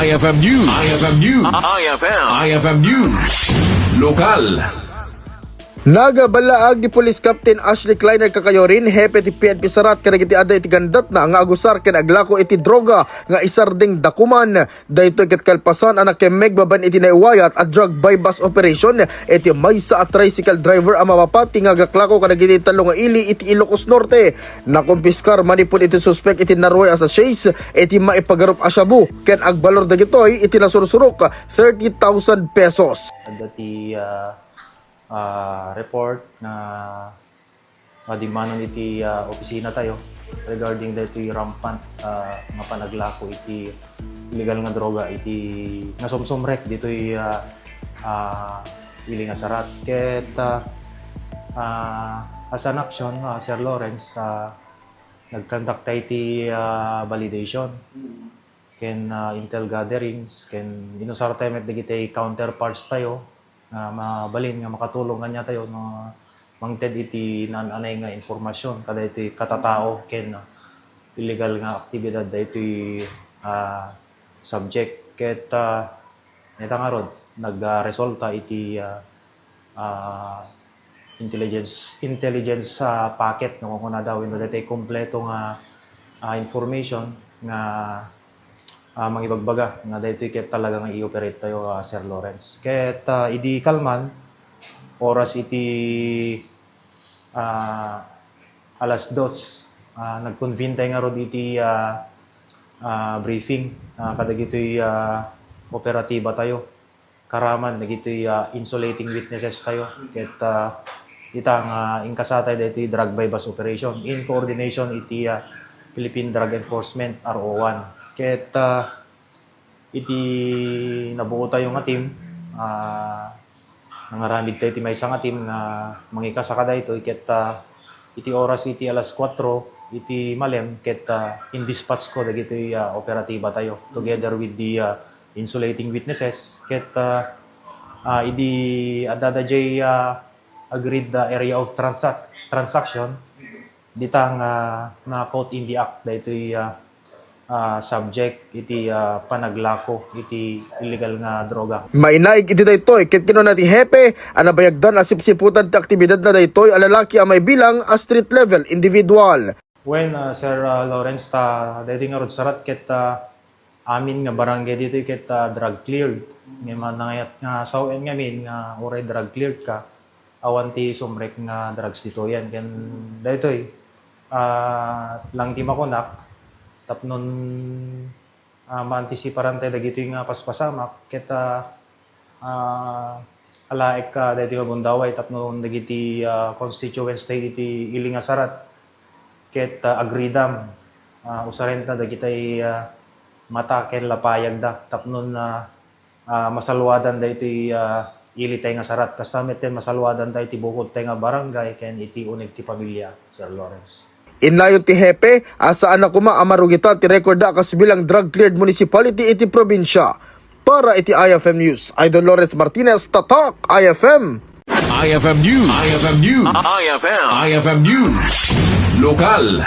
IFM News. IFM News. IFM News. Lokal. Nagabalaag ni Police Captain Ashley Kleiner Kakayorin, hepe ti PNP Sarat kadagiti aday iti gandat na nga agusar ken aglako iti droga nga isarding dakuman. Daytoy ket kalpasan anak kemeg baban iti naiwayat a drug bypass operation iti maysa a tricycle driver a mapapati nga agaklako kadagiti talo nga ili iti Ilocos Norte. Nakumpiskar manipod iti suspect iti naruay as a chase iti maipagarup a shabu ken agbalor dagitoy iti nasursurok 30,000 pesos. Dati report na madimanon iti opisina tayo regarding dati rampant nga panaglako iti illegal nga droga iti nasumsumrek dito ili nga Sarat ket as an action Sir Lawrence nagconduct iti validation ken intel gatherings ken inusar tayo met dagiti counterparts tayo nga mabalin nga makatulong kanya tayo no mangted iti nananay nga informasyon kada iti katatao ken illegal nga aktibidad da iti subject ket neta nga rod nagresulta iti intelligence packet no kung nadawin no dati kompleto nga information nga mangibagbaga nga daytoy ket talaga nga i-operate tayo Sir Lawrence ket idi kalman oras iti alas 2 nagconvene tayo nga rod iti briefing kadagitoy operatiba tayo karaman dagitoy insulating witnesses tayo ket itang inkasatay daytoy drug bypass operation in coordination iti Philippine Drug Enforcement RO1 ket iti nabuo tayo nga team nangaramid tayo iti maysa nga team nga mangikasa kada ito ket iti oras iti alas 4 iti malem ket in dispatch ko dagiti operatiba tayo together with the insulating witnesses ket idi adadajay agreed the area of transaction ditang na quote in the act daytoy subject iti panaglako iti illegal nga droga. Mainaig iti daytoy ket kinunan ti hepe anabayagdan a sipsiputan ti aktibidad na daytoy a lalaki a may bilang a street level individual. When Sir Lawrence daytoy nga rod Sarat ket amin nga barangay dito ket drug cleared nga manayat nga sawen ngamin nga oray drug cleared ka awan ti sumrek nga drugs dito yan ken daytoy lang ti makunak tapnon maantisiparan tayo dagito yung paspasamak ket alaek ka dito yung bundaway tapnon dagiti constituents tayo iti ili nga Sarat ket agridam usaren ta dagitay mata ken lapayag da tapnon masalwadan da iti ili tayo nga Sarat kastamet ten masalwadan da iti bukod tayo nga barangay ken iti unig ti pamilya Sir Lawrence. Inlayo ti hepe asa anak kuma amarugita ti record da kasbilang drug cleared municipality iti probinsya. Para iti IFM News, Idol Lawrence Martinez, Tatak IFM. IFM News. IFM News. IFM News. Lokal.